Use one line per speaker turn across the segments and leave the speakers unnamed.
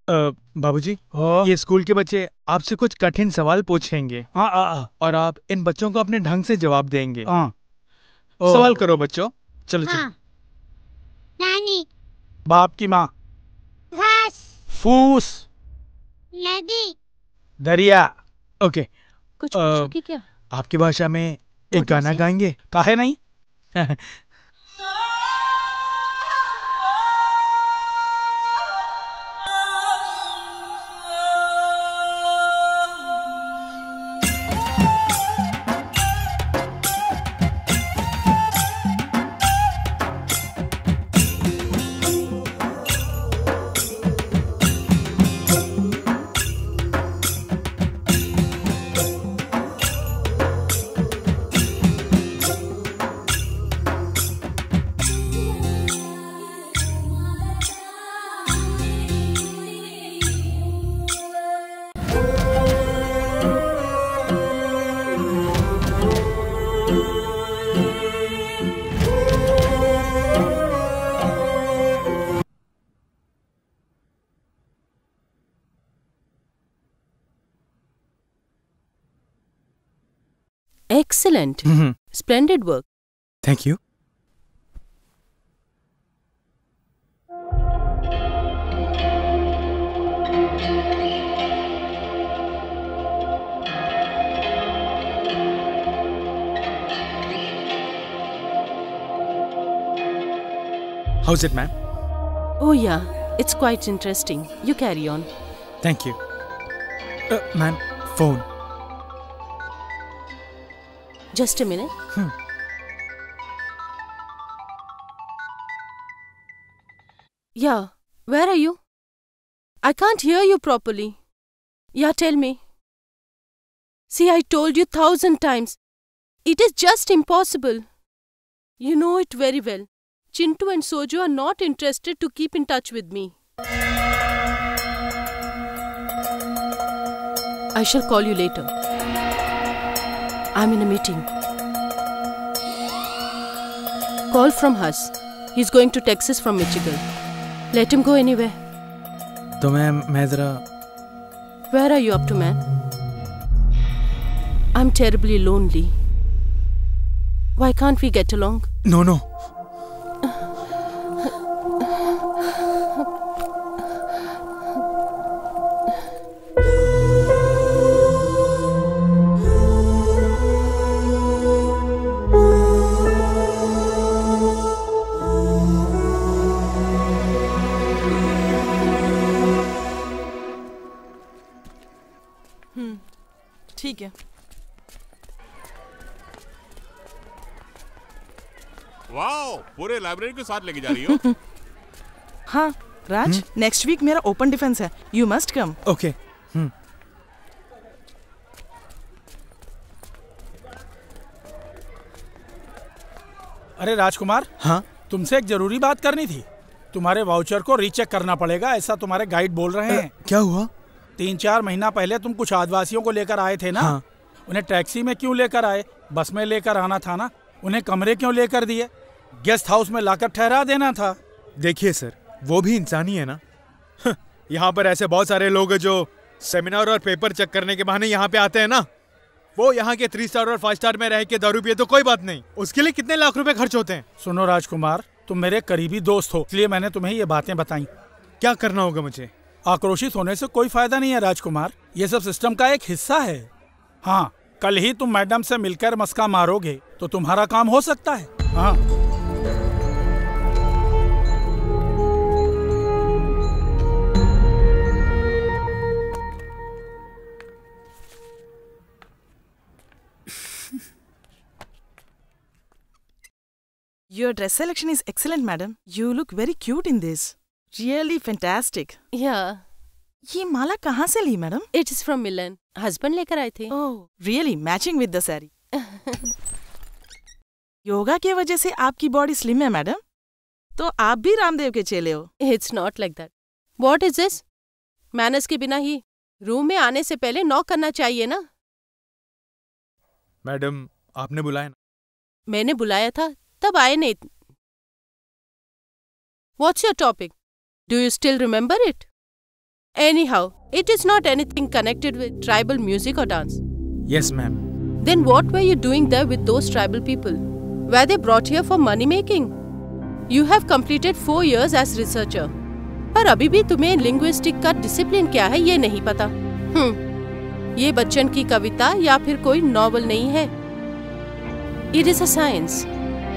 बाबूजी,
हाँ
ये स्कूल के बच्चे आपसे कुछ कठिन सवाल पूछेंगे
हाँ
और आप इन बच्चों को अपने ढंग से जवाब देंगे।
हाँ।
सवाल करो बच्चों। चलो चलो।
हाँ। नानी।
बाप की माँ।
घास।
फूस।
नदी।
दरिया।
ओके।
कुछ
अ,
पूछोगे क्या?
आपकी भाषा में एक
What
गाना
is it?
गाएंगे?
काहे नहीं।
Excellent. Splendid work.
Thank you. How's it, ma'am?
Oh yeah, it's quite interesting. You carry on.
Thank you. Ma'am, phone.
Just a minute. Yeah, where are you? I can't hear you properly. Yeah, tell me. See, I told you 1,000 times. It is just impossible. You know it very well. Chintu and Soju are not interested to keep in touch with me. I shall call you later. I'm in a meeting. Call from Huss. He's going to Texas from Michigan. Let him go anywhere.
तो ma'am मैं ज़रा
Where are you up to, man? I'm terribly lonely. Why can't we get along?
No.
ठीक है।
Wow, पूरे library को साथ लेके जा रही हो?
हाँ राज, नेक्स्ट वीक मेरा ओपन डिफेंस है, यू मस्ट कम।
ओके।
अरे राजकुमार,
हाँ
तुमसे एक जरूरी बात करनी थी। तुम्हारे वाउचर को रीचेक करना पड़ेगा, ऐसा तुम्हारे गाइड बोल रहे हैं।
क्या हुआ?
3-4 महीना पहले तुम कुछ आदिवासियों को लेकर आए थे ना।
हाँ।
उन्हें टैक्सी में क्यों लेकर आए? बस में लेकर आना था ना। उन्हें कमरे क्यों लेकर दिए? गेस्ट हाउस में लाकर ठहरा देना था।
देखिए सर, वो भी इंसानी है ना। यहाँ पर ऐसे बहुत सारे लोग हैं जो सेमिनार और पेपर चेक करने के बहाने यहाँ पे आते हैं ना। वो यहाँ के 3 स्टार और 5 स्टार में रह के दारू पिए तो कोई बात नहीं, उसके लिए कितने लाख रुपए खर्च होते हैं।
सुनो राजकुमार, तुम मेरे करीबी दोस्त हो, इसलिए मैंने तुम्हें ये बातें बताई।
क्या करना होगा मुझे?
आक्रोशित होने से कोई फायदा नहीं है राजकुमार, ये सब सिस्टम का एक हिस्सा है। हाँ, कल ही तुम मैडम से मिलकर मस्का मारोगे तो तुम्हारा काम हो सकता है। हाँ।
Your dress selection is excellent, madam. You look very cute in this. Really fantastic.
Yeah,
ये माला कहाँ से ली madam?
it is from Milan. Husband लेकर आए थे.
Oh, really matching with the saree. Yoga की वजह से आपकी बॉडी स्लिम है मैडम, तो आप भी रामदेव के चेले हो।
It's not like that. What is this? Manners के बिना ही रूम में आने से पहले नॉक करना चाहिए ना।
मैडम, आपने बुलाया ना?
मैंने बुलाया था, तब आए नहीं। What's your topic? Do you still remember it? Anyhow, it is not anything connected with tribal music or dance.
Yes, ma'am.
Then what were you doing there with those tribal people? Were they brought here for money making? You have completed 4 years as researcher. पर अभी भी तुम्हें linguistic का discipline क्या है ये नहीं पता। ये बच्चन की कविता या फिर कोई नॉवल नहीं है। It is a science,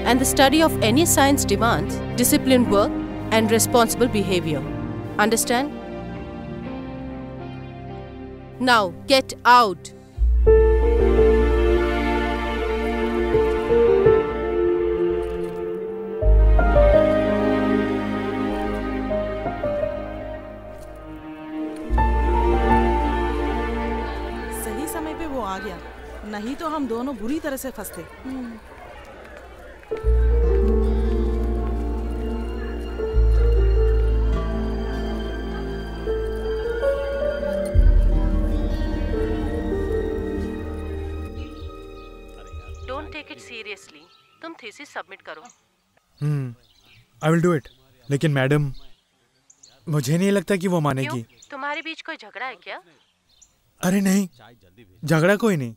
and the study of any science demands disciplined work and responsible behavior. Understand? Now get out.
सही समय पे वो आ गया, नहीं तो हम दोनों बुरी तरह से फंसते।
Don't take it seriously. तुम थीसिस सबमिट करो।
I will do it. लेकिन मैडम, मुझे नहीं लगता कि वो मानेगी।
तुम्हारे बीच कोई झगड़ा है क्या?
अरे नहीं, झगड़ा कोई नहीं।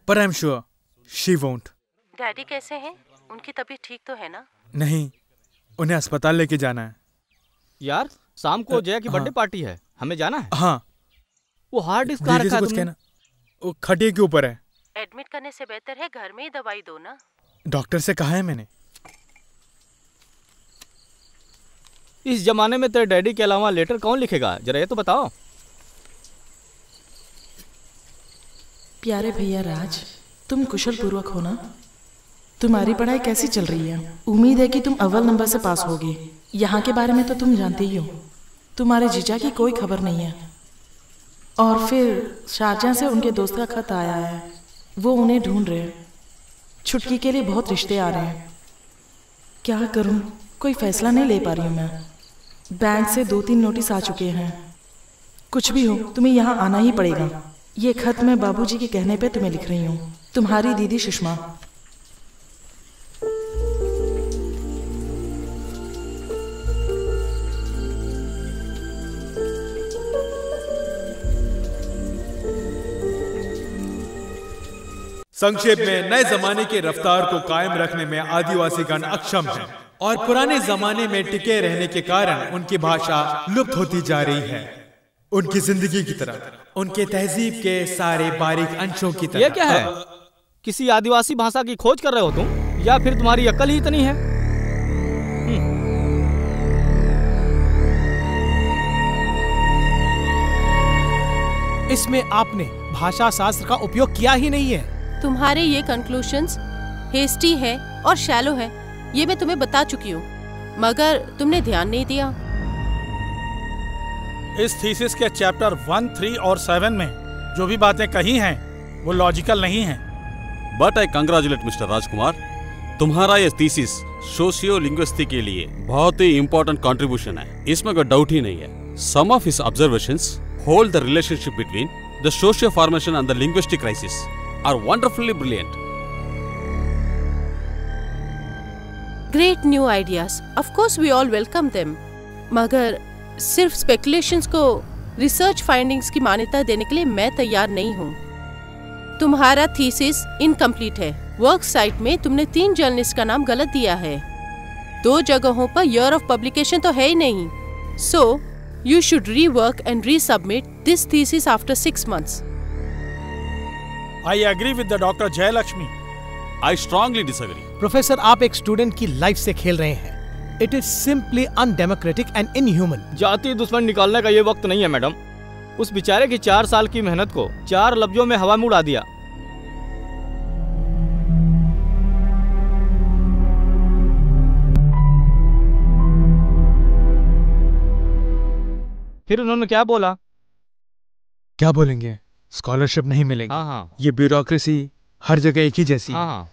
पर I am sure she won't.
Daddy कैसे हैं? उनकी तबीयत ठीक तो है ना?
नहीं, उन्हें अस्पताल लेके जाना है।
यार शाम को जया की बर्थडे पार्टी है, हमें जाना है।
हाँ।
वो हार्ड डिस्क कहाँ रखा है तुमने?
वो खटिया के ऊपर है।
एडमिट करने से बेहतर है घर में ही दवाई दो ना।
डॉक्टर से कहा है मैंने।
इस जमाने में तेरे डैडी के अलावा लेटर कौन लिखेगा, जरा ये तो बताओ।
प्यारे भैया राज, तुम कुशल पूर्वक हो ना? तुम्हारी पढ़ाई कैसी चल रही है? उम्मीद है कि तुम अव्वल नंबर से पास होगे। यहाँ के बारे में तो तुम जानते ही हो, तुम्हारे जीजा की कोई खबर नहीं है। और फिर शारजाह से उनके दोस्त का खत आया है, वो उन्हें ढूंढ रहे हैं। छुटकी के लिए बहुत रिश्ते आ रहे हैं। क्या करूं, कोई फैसला नहीं ले पा रही हूं मैं। बैंक से 2-3 नोटिस आ चुके हैं। कुछ भी हो, तुम्हें यहाँ आना ही पड़ेगा। ये खत मैं बाबूजी के कहने पे तुम्हें लिख रही हूँ। तुम्हारी दीदी सुषमा।
संक्षेप में, नए जमाने की रफ्तार को कायम रखने में आदिवासी गण अक्षम हैं और पुराने जमाने में टिके रहने के कारण उनकी भाषा लुप्त होती जा रही है। उनकी जिंदगी की तरह, उनके तहजीब के सारे बारीक अंशों की तरह।
ये क्या है? किसी आदिवासी भाषा की खोज कर रहे हो तुम, या फिर तुम्हारी अक्ल ही इतनी है?
इसमें आपने भाषा शास्त्र का उपयोग किया ही नहीं है।
तुम्हारे ये कंक्लूशंस हेस्टी है और शैलो है, ये मैं तुम्हें बता चुकी हूँ, मगर तुमने ध्यान नहीं दिया।
इस थीसिस के चैप्टर 1, 3 और 7 में जो भी बातें कही हैं वो लॉजिकल नहीं हैं।
बट आई कंग्रेचुलेट मिस्टर राजकुमार, तुम्हारा ये थीसिस सोशियो लिंग्विस्टिक के लिए बहुत ही इंपॉर्टेंट कंट्रीब्यूशन है, इसमें कोई डाउट ही नहीं है। Some of his observations hold the relationship between the socio formation and the linguistic crisis are wonderfully brilliant.
Great new ideas. Of course we all welcome them. मगर सिर्फ speculations को research findings की मान्यता देने के लिए मैं तैयार नहीं हूँ। तुम्हारा thesis incomplete है। वर्क साइट में तुमने 3 जर्नलिस्ट का नाम गलत दिया है। 2 जगहों पर year of publication तो है ही नहीं। So you should rework and resubmit this thesis after 6 months.
I agree with the Dr. Jayalakshmi.
I strongly disagree.
Professor, आप एक स्टूडेंट की लाइफ से खेल रहे हैं। It is simply undemocratic and inhuman.
जाति दुश्मन निकालने का ये वक्त नहीं है मैडम। उस बेचारे की 4 साल की मेहनत को 4 लफ्जों में हवा में उड़ा दिया। फिर उन्होंने क्या बोला?
क्या बोलेंगे? स्कॉलरशिप नहीं मिलेगी।
हाँ।
ये ब्यूरोक्रेसी हर जगह एक ही जैसी।
हाँ।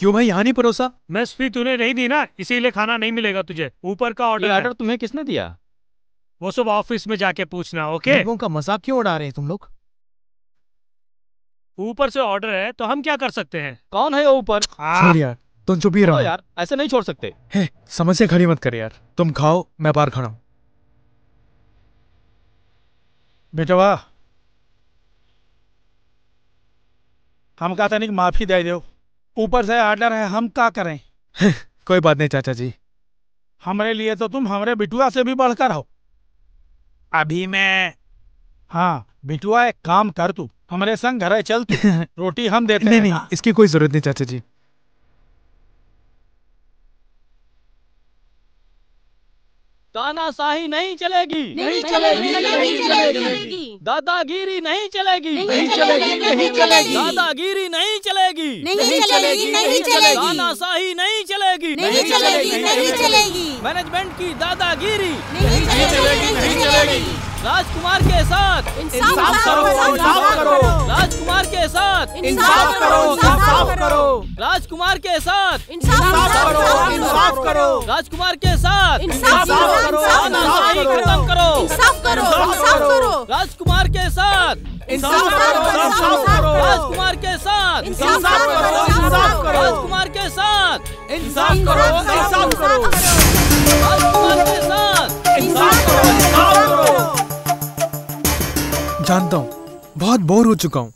क्यों भाई, यहाँ नहीं परोसा?
मेस फी तूने नहीं दी ना, इसीलिए खाना नहीं मिलेगा तुझे। ऊपर का ऑर्डर
तुम्हें किसने दिया?
वो सब ऑफिस में जाके पूछना। ओके?
लोगों का मजाक क्यों उड़ा रहे हैं तुम लोग?
ऊपर से ऑर्डर है तो हम क्या कर सकते हैं?
कौन है वो ऊपर?
छोड़ यार, तुम चुप ही रहो
यार, ऐसे नहीं छोड़ सकते।
समस्या खड़ी मत कर यार, तुम खाओ, मैं बाहर खड़ा हूँ।
बेटवा हम का तनिक माफी दे दो, ऊपर से आर्डर है, हम का करें।
कोई बात नहीं चाचा जी।
हमारे लिए तो तुम हमारे बिटुआ से भी बढ़कर हो। अभी मैं हाँ बिटुआ एक काम कर, तू हमारे संग घर चल, तू रोटी हम देते
नहीं नहीं, इसकी कोई जरूरत नहीं चाचा जी।
तानाशाही नहीं चलेगी,
नहीं चलेगी, नहीं चलेगी।
दादागिरी नहीं चलेगी,
नहीं चलेगी, नहीं चलेगी।
दादागिरी नहीं चलेगी,
नहीं चलेगी, नहीं चलेगी।
तानाशाही नहीं चलेगी,
नहीं चलेगी, नहीं चलेगी।
मैनेजमेंट की दादागिरी
नहीं चलेगी, नहीं चलेगी।
राजकुमार के साथ
इंसाफ करो, इंसाफ करो।
राजकुमार के साथ
इंसाफ करो, इंसाफ करो।
राजकुमार के साथ
इंसाफ करो, इंसाफ करो।
राजकुमार के साथ
इंसाफ करो,
तानाशाही खत्म करो।
इंसाफ करो, इंसाफ करो।
राजकुमार के साथ
इंसाफ करो, इंसाफ करो।
राजकुमार के साथ
इंसाफ करो, इंसाफ करो।
राजकुमार के साथ
इंसाफ करो, इंसाफ करो।
राजकुमार के साथ
इंसाफ करो, इंसाफ करो।
जानता हूँ बहुत बोर हो चुका हूँ,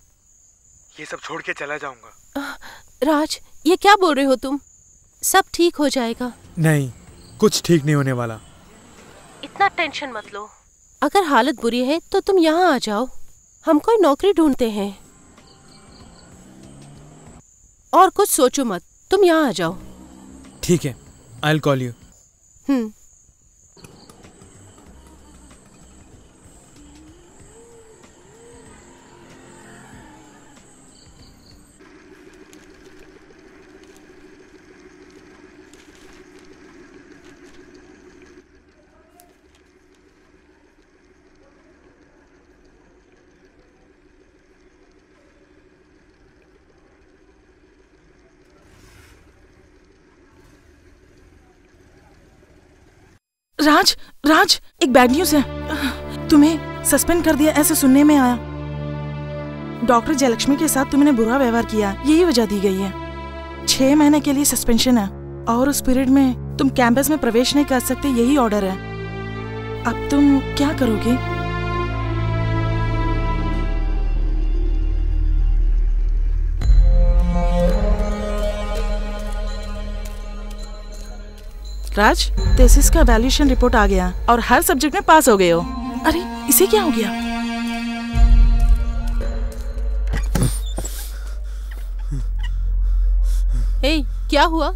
ये सब छोड़ के चला जाऊंगा।
राज, ये क्या बोल रहे हो तुम? सब ठीक हो जाएगा।
नहीं, कुछ ठीक नहीं होने वाला।
इतना टेंशन मत लो। अगर हालत बुरी है तो तुम यहाँ आ जाओ, हम कोई नौकरी ढूंढते हैं। और कुछ सोचो मत, तुम यहाँ आ जाओ।
ठीक है, आई विल कॉल यू।
राज, राज, एक बैड न्यूज है। तुम्हें सस्पेंड कर दिया ऐसे सुनने में आया। डॉक्टर जयलक्ष्मी के साथ तुमने बुरा व्यवहार किया, यही वजह दी गई है। 6 महीने के लिए सस्पेंशन है और उस पीरियड में तुम कैंपस में प्रवेश नहीं कर सकते, यही ऑर्डर है। अब तुम क्या करोगे? राज, थीसिस का वैल्यूएशन रिपोर्ट आ गया और हर सब्जेक्ट में पास हो गए हो। अरे इसे क्या हो गया?
हे, क्या हुआ?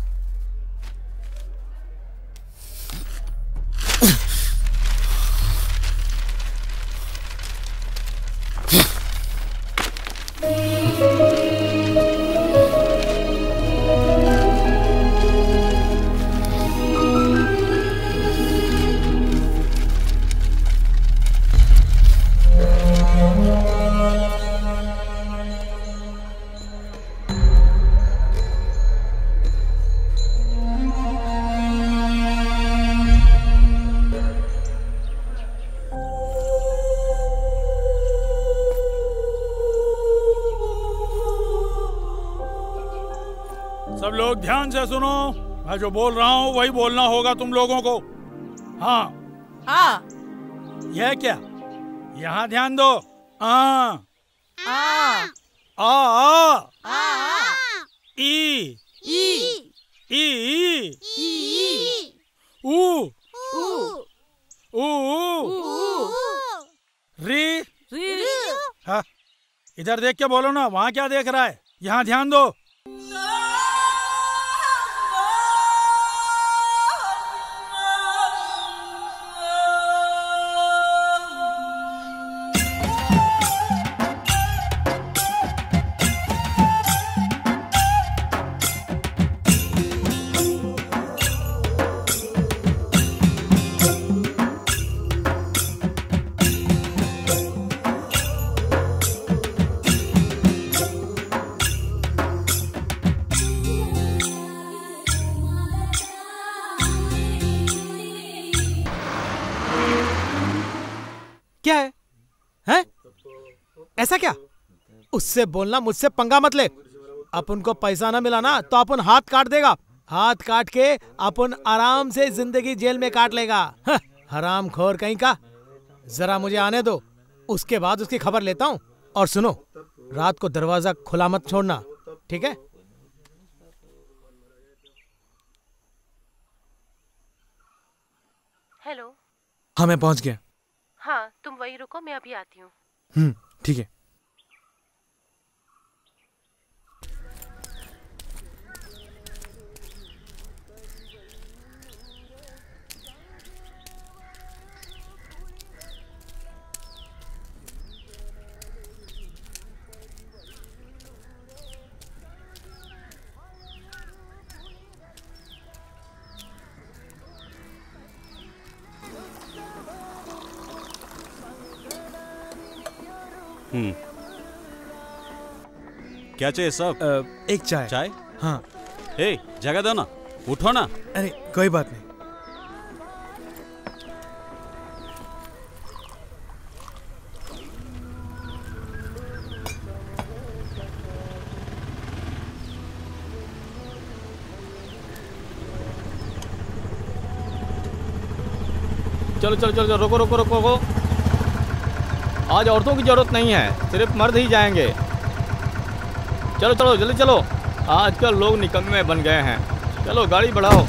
सब लोग ध्यान से सुनो, मैं जो बोल रहा हूँ वही बोलना होगा तुम लोगों को। हाँ
हाँ।
यह क्या? यहाँ ध्यान दो। आ
आ
आ
आ
ई
ई
ई
ई
ऊ
ऊ
ऊ री।
री।
हाँ, इधर देख के बोलो ना, वहाँ क्या देख रहा है? यहाँ ध्यान दो।
क्या है? हैं? ऐसा क्या? उससे बोलना, मुझसे पंगा मत ले। अपन को पैसा ना मिला ना तो अपन हाथ काट देगा। हाथ काट के अपन आराम से जिंदगी जेल में काट लेगा। हराम खोर कहीं का। जरा मुझे आने दो, उसके बाद उसकी खबर लेता हूँ। और सुनो, रात को दरवाजा खुला मत छोड़ना, ठीक है?
हेलो।
हाँ मैं पहुंच गया।
हाँ तुम वहीं रुको, मैं अभी आती हूँ।
ठीक है।
क्या चाहिए सब?
एक चाय।
चाय?
हाँ।
ए, जगह दो ना, उठो ना।
अरे कोई बात नहीं।
चलो चलो चलो, रुको रुको रुको रुको। आज औरतों की जरूरत नहीं है, सिर्फ मर्द ही जाएंगे। चलो चलो जल्दी चलो, आजकल लोग निकम्मे बन गए हैं। चलो गाड़ी बढ़ाओ।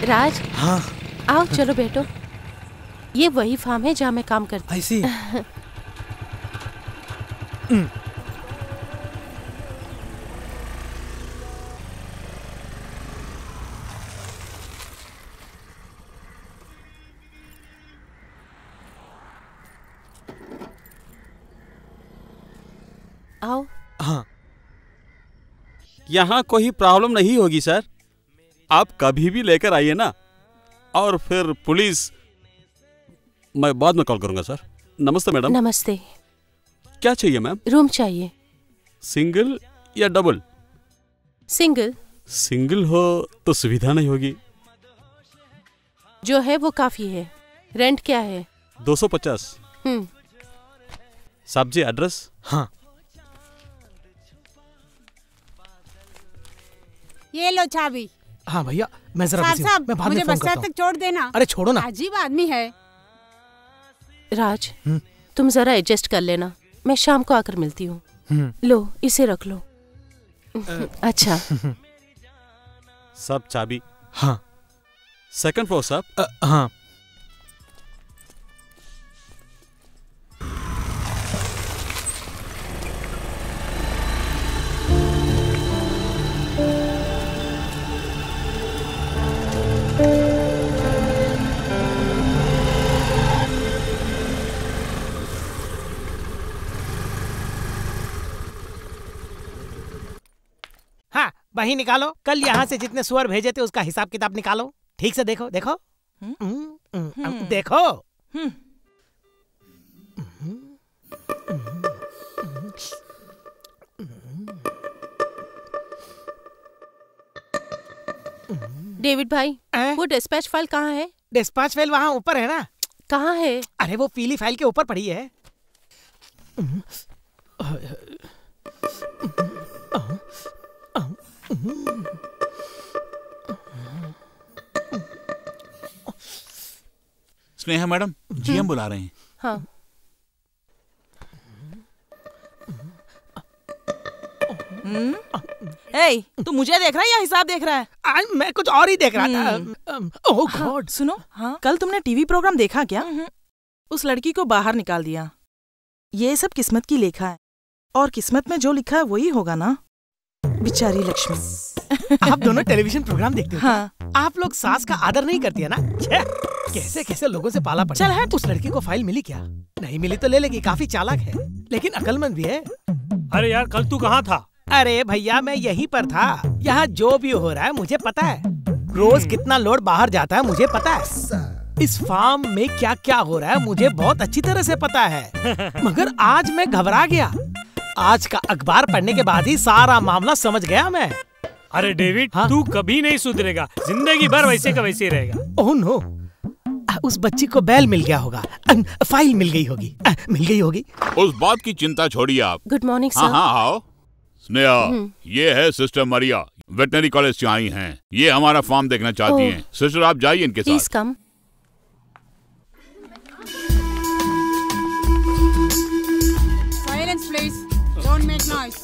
राज।
हाँ।
आओ चलो बैठो। ये वही फार्म है जहाँ मैं काम करती हूँ।
ऐसी।
आओ।
हाँ।
यहाँ कोई प्रॉब्लम नहीं होगी सर, आप कभी भी लेकर आइए ना। और फिर पुलिस, मैं बाद में कॉल करूंगा सर। नमस्ते मैडम।
नमस्ते।
क्या चाहिए मैम?
रूम चाहिए।
सिंगल या डबल?
सिंगल।
सिंगल हो तो सुविधा नहीं होगी।
जो है वो काफी है। रेंट क्या है?
250। साहब जी एड्रेस?
हाँ।
ये लो चाबी।
हाँ भैया, मैं जरा बिजी हूँ, मैं बाद में
मुझे
फोन
बस
करता हूँ।
तक छोड़ देना।
अरे छोड़ो ना।
अजीब आदमी है।
राज, तुम जरा एडजस्ट कर लेना, मैं शाम को आकर मिलती हूँ। लो इसे रख लो। अच्छा।
सब चाबी?
हाँ।
सेकंड फ्लोर साहब?
हाँ।
हाँ, वही निकालो। कल यहाँ से जितने सुअर भेजे थे उसका हिसाब किताब निकालो। ठीक से देखो देखो। देखो।
डेविड भाई, वो डिस्पैच फाइल कहाँ है?
डिस्पैच फाइल वहाँ ऊपर है ना।
कहाँ है?
अरे वो पीली फाइल के ऊपर पड़ी है।
स्नेहा मैडम, जीएम बुला रहे हैं।
हाँ।
ए, तू मुझे देख रहा है या हिसाब देख रहा है?
मैं कुछ और ही देख रहा था। ओह गॉड।
सुनो, कल तुमने टीवी प्रोग्राम देखा क्या? उस लड़की को बाहर निकाल दिया। ये सब किस्मत की लेखा है, और किस्मत में जो लिखा है वही होगा ना। बेचारी लक्ष्मी।
आप दोनों टेलीविजन प्रोग्राम देखते हो?
हाँ।
आप लोग सास का आदर नहीं करती है ना? कैसे कैसे लोगों से पाला पड़ा।
चल है।
उस लड़की को फाइल मिली क्या? नहीं मिली तो ले लेगी, काफी चालाक है, लेकिन अक्लमंद भी है।
अरे यार, कल तू कहाँ था?
अरे भैया, मैं यहीं पर था। यहाँ जो भी हो रहा है मुझे पता है। रोज कितना लोड बाहर जाता है मुझे पता है। इस फार्म में क्या क्या हो रहा है मुझे बहुत अच्छी तरह से पता है। मगर आज मैं घबरा गया। आज का अखबार पढ़ने के बाद ही सारा मामला समझ गया मैं।
अरे डेविड, तू कभी नहीं सुधरेगा, जिंदगी भर वैसे का वैसे ही रहेगा।
Oh no. उस बच्ची को बैल मिल गया होगा, फाइल मिल गई होगी, मिल गई होगी।
उस बात की चिंता छोड़िए आप।
गुड मॉर्निंग
हाँ
सर।
हाँ आओ। स्नेहा, ये है सिस्टर मरिया, वेटनरी कॉलेज से आई हैं। ये हमारा फार्म देखना चाहती हैं। सिस्टर आप जाइए इनके
प्लीज
साथ।
कम।
Silence, please. Don't make noise.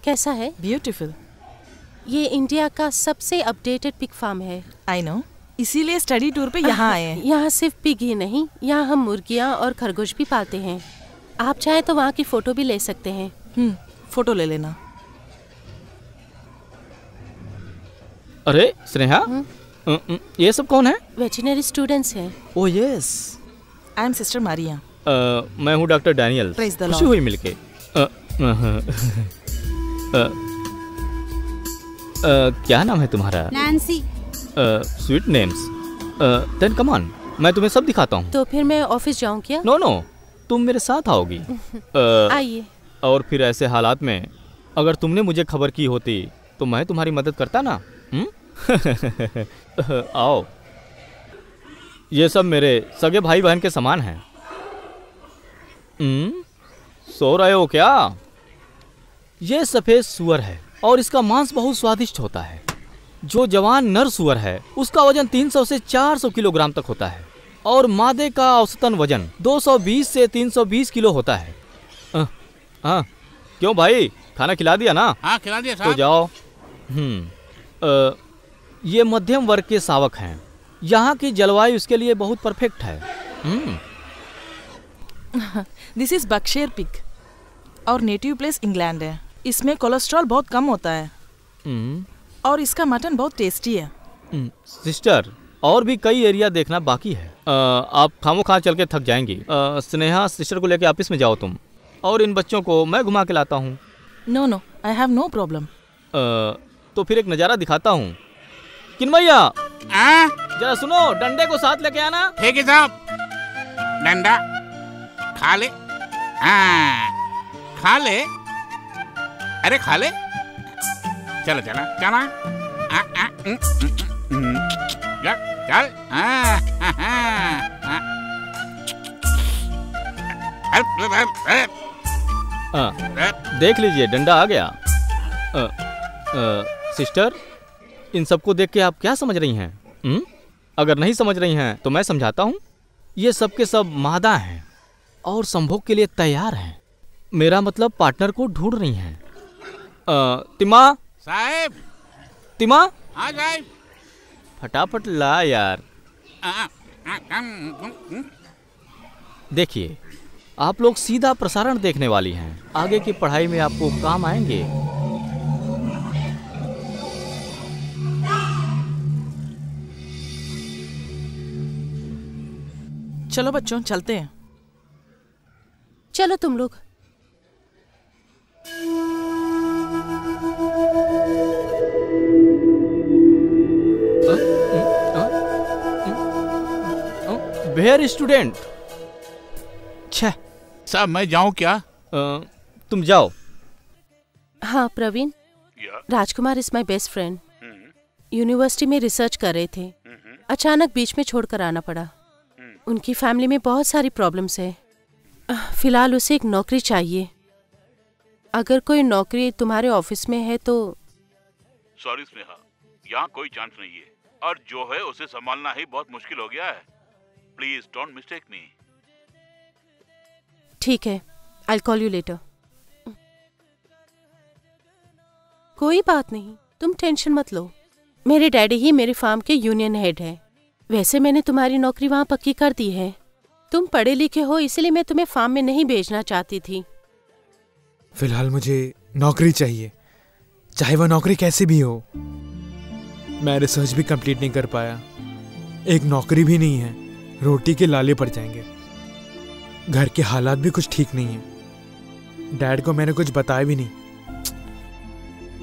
कैसा है?
ब्यूटीफुल।
ये इंडिया का सबसे अपडेटेड पिग फार्म है।
आई नो, इसीलिए स्टडी टूर पे यहाँ आए हैं।
यहाँ सिर्फ पिग ही नहीं, यहाँ हम मुर्गियाँ और खरगोश भी पालते हैं। आप चाहे तो वहाँ की फोटो भी ले सकते हैं।
फोटो ले लेना।
अरे स्नेहा, ये सब कौन है?
वेटरनरी स्टूडेंट्स हैं।
Oh yes,
I am sister Maria.
मैं हूँ डॉक्टर डैनियल।
Praise the
खुशी
Lord.
हुई मिलके। क्या नाम है तुम्हारा?
Nancy.
Sweet names. Then come on, मैं तुम्हें सब दिखाता हूँ।
तो फिर मैं ऑफिस जाऊँ क्या?
नो नो, तुम मेरे साथ आओगी।
आइए।
और फिर ऐसे हालात में अगर तुमने मुझे खबर की होती तो मैं तुम्हारी मदद करता ना। आओ। ये सब मेरे सगे भाई बहन के समान हैं। सो रहे हो क्या? ये सफ़ेद सुअर है और इसका मांस बहुत स्वादिष्ट होता है। जो जवान नर सुअर है उसका वजन 300 से 400 किलोग्राम तक होता है और मादे का औसतन वजन 220 से 320 किलो होता है। हाँ, क्यों भाई, खाना खिला दिया ना?
हाँ खिला दिया
तो
साहब।
जाओ। ये मध्यम वर्ग के शावक हैं। यहाँ की जलवायु इसके लिए बहुत परफेक्ट है।
दिस इज बक्शेर पिग और नेटिव प्लेस इंग्लैंड है। इसमें कोलेस्ट्रॉल बहुत कम होता है और इसका मटन बहुत टेस्टी है।
सिस्टर, और भी कई एरिया देखना बाकी है। आप खामोखा चल के थक जाएंगी। स्नेहा, सिस्टर को लेके ऑफिस में जाओ तुम, और इन बच्चों को मैं घुमा के लाता हूँ।
No no, I have no problem.
तो फिर एक नज़ारा दिखाता हूँ। किन्मैया, जरा सुनो, डंडे को साथ लेके आना।
ठीक है साहब। डंडा खा ले। हाँ खा ले। अरे खा ले। चलो चलो चलो। चल
देख लीजिए, डंडा आ गया। सिस्टर, इन सबको देख के आप क्या समझ रही हैं? अगर नहीं समझ रही हैं तो मैं समझाता हूँ। ये सब के सब मादा हैं और संभोग के लिए तैयार हैं। मेरा मतलब पार्टनर को ढूंढ रही हैं। तिमा
साहब।
तिमा,
हाँ साहब।
फटाफट ला यार। देखिए, आप लोग सीधा प्रसारण देखने वाली हैं। आगे की पढ़ाई में आपको काम आएंगे।
चलो बच्चों, चलते हैं।
चलो तुम लोग।
Where student. छह
साहब, मैं जाऊं क्या?
तुम जाओ।
हाँ Praveen, Rajkumar is my best friend. University में रिसर्च कर रहे थे, अचानक बीच में छोड़कर आना पड़ा। उनकी फैमिली में बहुत सारी प्रॉब्लम्स है। फिलहाल उसे एक नौकरी चाहिए। अगर कोई नौकरी तुम्हारे ऑफिस में है तो।
सॉरी स्नेहा, यहाँ कोई चांस नहीं है, और जो है उसे संभालना ही बहुत मुश्किल हो गया है। प्लीज डोंट मिस्टेक मी।
ठीक है, आई कॉल यू लेटर। कोई बात नहीं, तुम टेंशन मत लो। मेरे डैडी ही मेरे फार्म के यूनियन हेड है। वैसे मैंने तुम्हारी नौकरी वहाँ पक्की कर दी है। तुम पढ़े लिखे हो, इसलिए मैं तुम्हें फार्म में नहीं भेजना चाहती थी।
फिलहाल मुझे नौकरी चाहिए, चाहे वह नौकरी कैसी भी हो। मैं रिसर्च भी कंप्लीट नहीं कर पाया, एक नौकरी भी नहीं है, रोटी के लाले पड़ जाएंगे। घर के हालात भी कुछ ठीक नहीं है। डैड को मैंने कुछ बताया भी नहीं।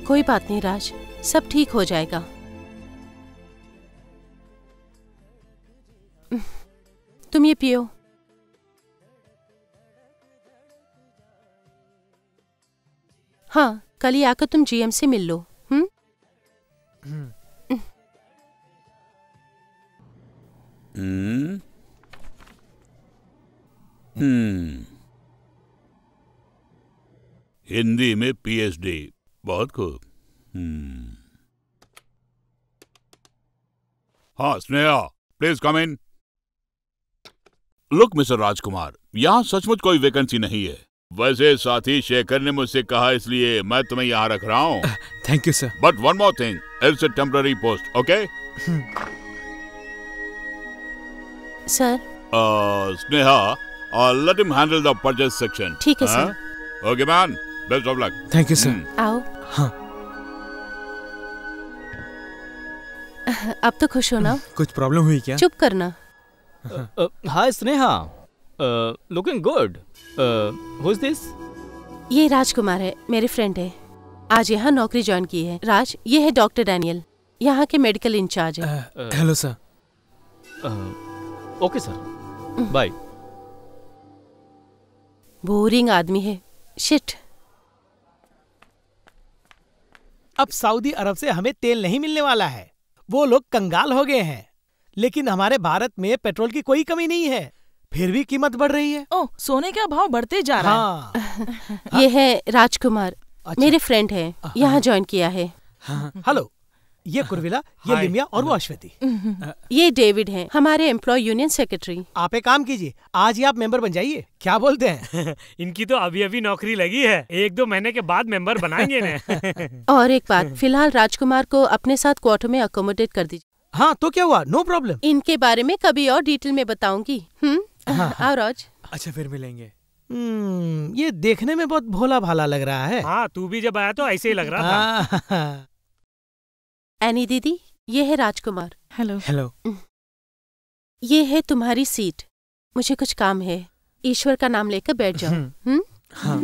कोई बात नहीं राज, सब ठीक हो जाएगा। तुम ये पियो। हाँ, कल ही आकर तुम जीएम से मिल लो।
हिंदी में पीएचडी, बहुत खूब। हाँ Sneha, please come in. Look mister राजकुमार, यहाँ सचमुच कोई वैकेंसी नहीं है। वैसे साथी शेखर ने मुझसे कहा, इसलिए मैं तुम्हें यहाँ रख रहा हूँ।
Thank you sir.
But one more thing, it's a temporary post, okay?
Sir.
Sneha, let him handle the purchase section.
ठीक है sir.
Okay man, best of luck.
Thank you sir.
आओ।
हाँ।
अब तो खुश हो ना?
कुछ प्रॉब्लम हुई क्या?
चुप करना।
Hi Sneha, looking good. Who is this?
ये राजकुमार है, मेरे फ्रेंड है। आज यहाँ नौकरी ज्वाइन की है। राज, ये है डॉक्टर डैनियल, यहाँ के मेडिकल इंचार्ज है।
Hello sir.
Okay sir, bye.
Boring आदमी है, शिट।
अब सऊदी अरब से हमें तेल नहीं मिलने वाला है। वो लोग कंगाल हो गए हैं। लेकिन हमारे भारत में पेट्रोल की कोई कमी नहीं है, फिर भी कीमत बढ़ रही है।
ओह, सोने का भाव बढ़ते जा रहा है।
ये है राजकुमार, मेरे फ्रेंड है, यहाँ ज्वाइन किया है।
हेलो, ये कुरविला, ये लिमिया और वो अश्वती।
ये डेविड है, हमारे एम्प्लॉय यूनियन सेक्रेटरी।
आप एक काम कीजिए, आज ही आप मेंबर बन जाइए। क्या बोलते हैं?
इनकी तो अभी अभी नौकरी लगी है, 1-2 महीने के बाद मेंबर बनाएंगे ने।
और एक बात, फिलहाल राजकुमार को अपने साथ क्वार्टर में अकोमोडेट कर दीजिए।
हाँ तो क्या हुआ, नो प्रॉब्लम।
इनके बारे में कभी और डिटेल में बताऊंगी। आओ राज।
अच्छा, फिर मिलेंगे।
ये देखने में बहुत भोला भाला लग रहा है।
हाँ, तू भी जब आया तो ऐसे ही लग रहा था।
एनी दीदी, ये है राजकुमार।
हेलो।
हेलो।
ये है तुम्हारी सीट। मुझे कुछ काम है, ईश्वर का नाम लेकर बैठ जाओ।
हाँ।